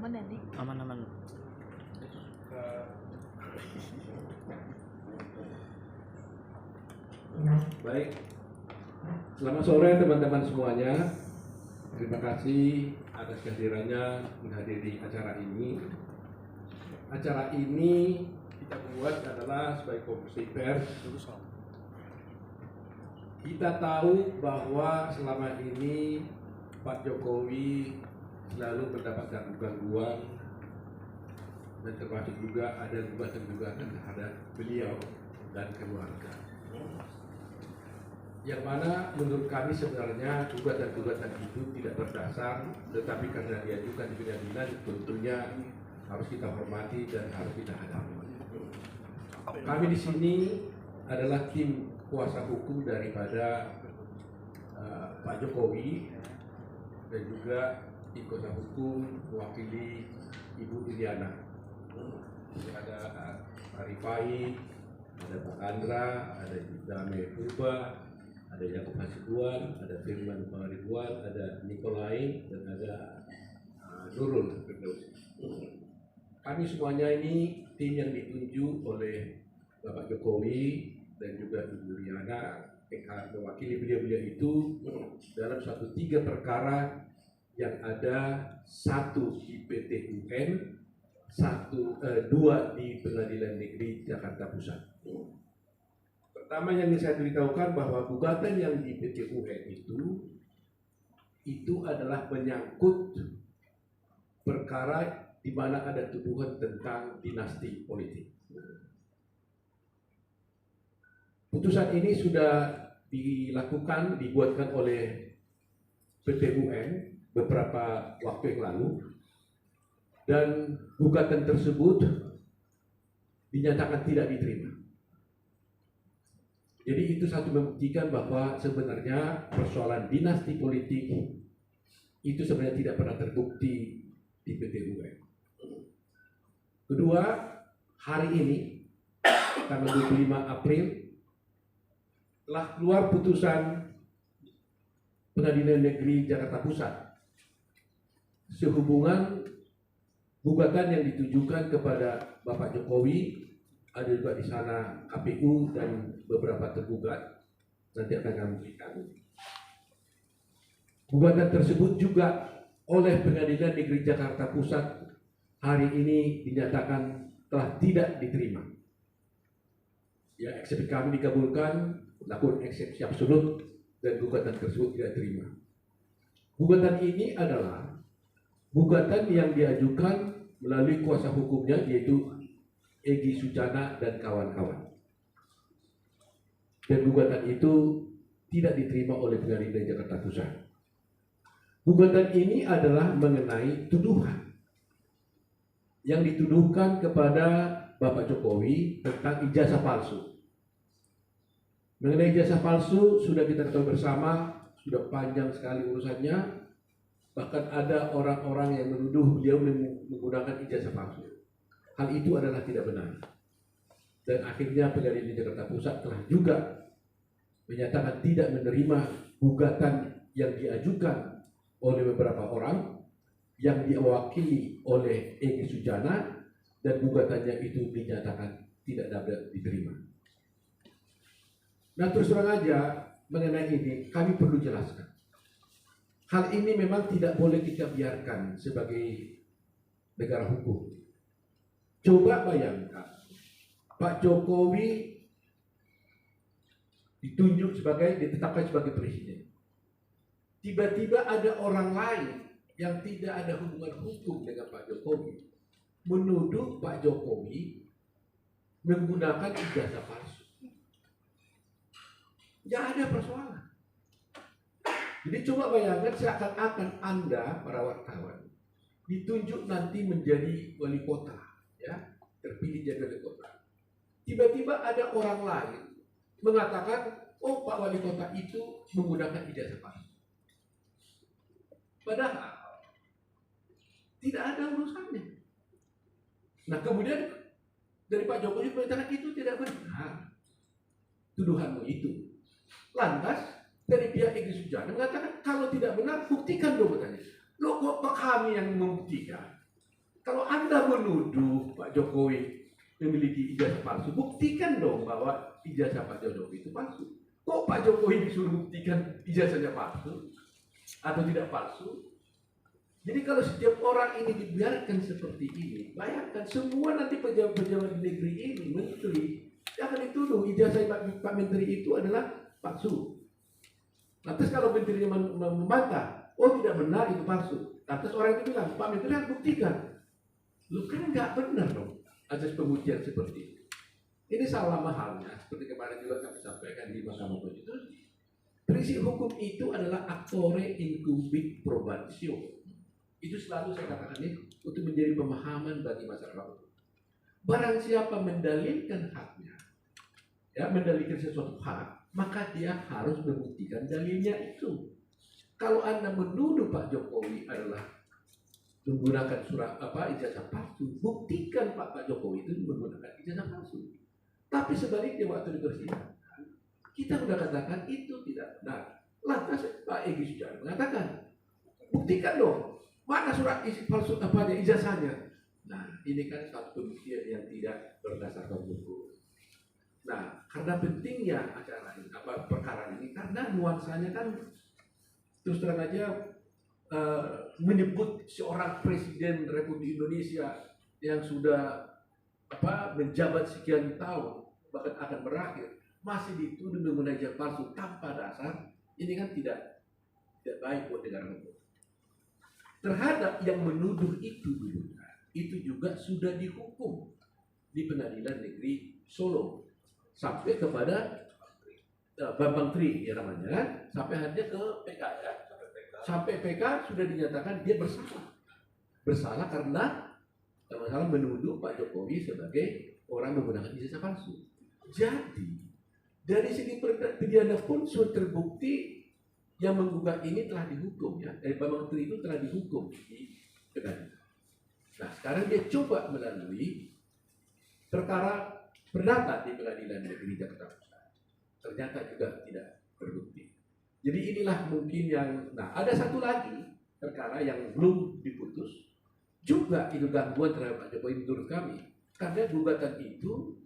Aman ya nih? Aman. Baik, selamat sore teman-teman semuanya. Terima kasih atas kehadirannya menghadiri acara ini. Acara ini kita buat adalah sebagai konferensi pers. Kita tahu bahwa selama ini Pak Jokowi selalu mendapatkan gangguan dan termasuk juga ada gugatan-gugatan terhadap beliau dan keluarga. Yang mana menurut kami sebenarnya gugatan-gugatan itu tidak berdasar, tetapi karena diajukan di pengadilan tentunya harus kita hormati dan harus kita hadapi. Kami di sini adalah tim kuasa hukum daripada Pak Jokowi dan juga tim kuasa hukum mewakili Ibu Iriana. Ada Pak Rifai, ada Pak Andra, ada Dame Purba, ada Yakub Hasibuan, ada Firman Pangaribuan, ada Nikolai, dan ada Nurul. Kami semuanya ini tim yang ditunjuk oleh Bapak Jokowi dan juga Ibu Riana mewakili beliau-beliau itu dalam suatu 3 perkara yang ada, 1 di PT UN, 2 di Pengadilan Negeri Jakarta Pusat. Pertama yang ingin saya beritahukan bahwa gugatan yang di PT UN itu adalah menyangkut perkara di mana ada tuduhan tentang dinasti politik. Putusan ini sudah dibuatkan oleh PT UN beberapa waktu yang lalu, dan gugatan tersebut dinyatakan tidak diterima. Jadi itu satu membuktikan bahwa sebenarnya persoalan dinasti politik itu sebenarnya tidak pernah terbukti di PT UN. Kedua, hari ini tanggal 25 April telah keluar putusan Pengadilan Negeri Jakarta Pusat sehubungan gugatan yang ditujukan kepada Bapak Jokowi. Ada juga di sana KPU dan beberapa tergugat. Nanti akan kami berikan. Gugatan tersebut juga oleh Pengadilan Negeri Jakarta Pusat hari ini dinyatakan telah tidak diterima. Ya, eksepsi kami dikabulkan, namun eksepsi absolut dan gugatan tersebut tidak diterima. Gugatan ini adalah gugatan yang diajukan melalui kuasa hukumnya, yaitu Egy Sujana dan kawan-kawan. Dan gugatan itu tidak diterima oleh Pengadilan Jakarta Pusat. Gugatan ini adalah mengenai tuduhan yang dituduhkan kepada Bapak Jokowi tentang ijazah palsu. Mengenai ijazah palsu sudah kita ketahui bersama, sudah panjang sekali urusannya. Bahkan ada orang-orang yang menuduh beliau menggunakan ijazah palsu. Hal itu adalah tidak benar. Dan akhirnya Pengadilan Jakarta Pusat telah juga menyatakan tidak menerima gugatan yang diajukan oleh beberapa orang yang diwakili oleh Egy Sujana, dan gugatannya itu dinyatakan tidak dapat diterima. Nah, terus terang aja mengenai ini kami perlu jelaskan. Hal ini memang tidak boleh kita biarkan sebagai negara hukum. Coba bayangkan, Pak Jokowi ditetapkan sebagai presiden. Tiba-tiba ada orang lain yang tidak ada hubungan hukum dengan Pak Jokowi menuduh Pak Jokowi menggunakan ijazah palsu. Tidak ada persoalan. Jadi coba bayangkan seakan-akan Anda, para wartawan, ditunjuk nanti menjadi wali kota, ya, terpilih jadi wali kota. Tiba-tiba ada orang lain mengatakan, oh Pak Wali Kota itu menggunakan ijazah palsu. Padahal tidak ada urusannya. Nah, kemudian dari Pak Jokowi mengatakan itu tidak benar tuduhanmu itu. Lantas dari pihak Egy Sujana mengatakan kalau tidak benar buktikan dong, katanya. Loh, kok kami yang membuktikan? Kalau Anda menuduh Pak Jokowi memiliki ijazah palsu, buktikan dong bahwa ijazah Pak Jokowi itu palsu. Kok Pak Jokowi disuruh buktikan ijazahnya palsu atau tidak palsu? Jadi kalau setiap orang ini dibiarkan seperti ini, bayangkan semua nanti pejabat-pejabat di negeri ini, menteri, akan dituduh ijazah Pak Menteri itu adalah palsu. Lantas kalau menterinya membantah, oh tidak benar itu palsu. Lantas orang itu bilang, Pak Menteri harus buktikan. Lu kan nggak benar dong atas pembuktian seperti itu. Ini salah mahalnya, seperti kemarin juga kami sampaikan di Mahkamah Konstitusi. Prinsip hukum itu adalah actore incumbit probatio. Itu selalu saya katakan ini untuk menjadi pemahaman bagi masyarakat. Barang siapa mendalilkan haknya, ya mendalilkan sesuatu hak, maka dia harus membuktikan dalilnya itu. Kalau Anda menuduh Pak Jokowi adalah menggunakan surat ijazah palsu, buktikan Pak Jokowi itu menggunakan ijazah palsu. Tapi sebaliknya waktu di persidangan, kita sudah katakan itu tidak benar. Lantas Pak Egy Sujana mengatakan, buktikan dong, mana surat isi palsu ijazahnya. Nah, ini kan satu pembuktian yang tidak berdasarkan hukum. Nah, karena pentingnya acara ini, perkara ini, karena nuansanya kan terus terang aja menyebut seorang presiden Republik Indonesia yang sudah menjabat sekian tahun bahkan akan berakhir masih dituduh menggunakan ijazah palsu tanpa dasar. Ini kan tidak baik buat negara hukum. Terhadap yang menuduh itu juga sudah dihukum di Pengadilan Negeri Solo sampai kepada Bambang Tri ya namanya kan, sampai akhirnya ke PK ya. Sampai PK sudah dinyatakan dia bersalah karena menuduh Pak Jokowi sebagai orang menggunakan ijazah palsu. Jadi dari segi pidana pun sudah terbukti yang menggugat ini telah dihukum ya. Dari Bambang Tri itu telah dihukum di pengadilan. Nah sekarang dia coba melalui perkara perdata di Pengadilan Negeri Jakarta Pusat. Ternyata juga tidak terbukti. Jadi inilah mungkin yang, nah ada satu lagi perkara yang belum diputus, juga itu gangguan terhadap Pak Jokowi menurut kami. Karena gugatan itu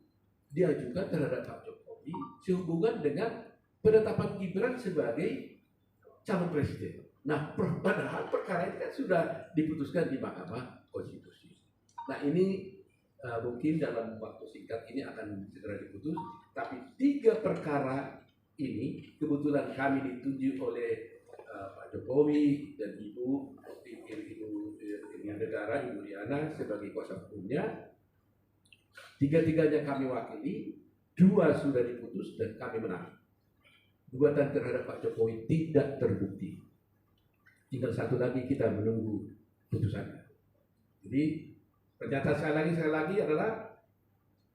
diajukan terhadap Pak Jokowi sehubungan dengan penetapan Gibran sebagai calon presiden. Nah padahal perkara ini kan sudah diputuskan di Mahkamah Konstitusi. Nah ini mungkin dalam waktu singkat ini akan segera diputus, tapi 3 perkara ini kebetulan kami ditunjuk oleh Pak Jokowi dan Ibu Negara, Ibu Diana sebagai kuasa hukumnya. 3-tiganya kami wakili, 2 sudah diputus dan kami menang. Gugatan terhadap Pak Jokowi tidak terbukti. Tinggal 1 lagi kita menunggu putusannya. Jadi pernyataan sekali lagi adalah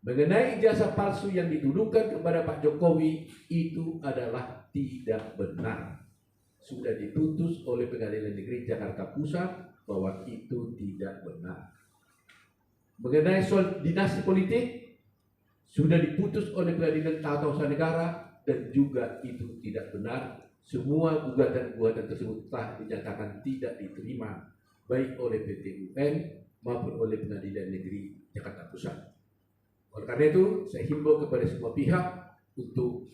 mengenai ijazah palsu yang dituduhkan kepada Pak Jokowi itu adalah tidak benar. Sudah diputus oleh Pengadilan Negeri Jakarta Pusat bahwa itu tidak benar. Mengenai soal dinasti politik sudah diputus oleh Pengadilan Tata Usaha Negara dan juga itu tidak benar. Semua gugatan-gugatan tersebut telah dinyatakan tidak diterima baik oleh PT UN maupun oleh Pengadilan Negeri Jakarta Pusat. Oleh karena itu, saya himbau kepada semua pihak untuk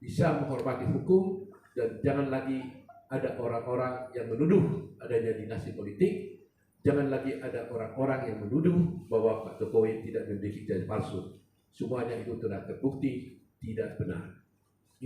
bisa menghormati hukum dan jangan lagi ada orang-orang yang menuduh adanya dinasti politik. Jangan lagi ada orang-orang yang menuduh bahwa Pak Jokowi tidak memiliki ijazah palsu. Semuanya itu telah terbukti tidak benar.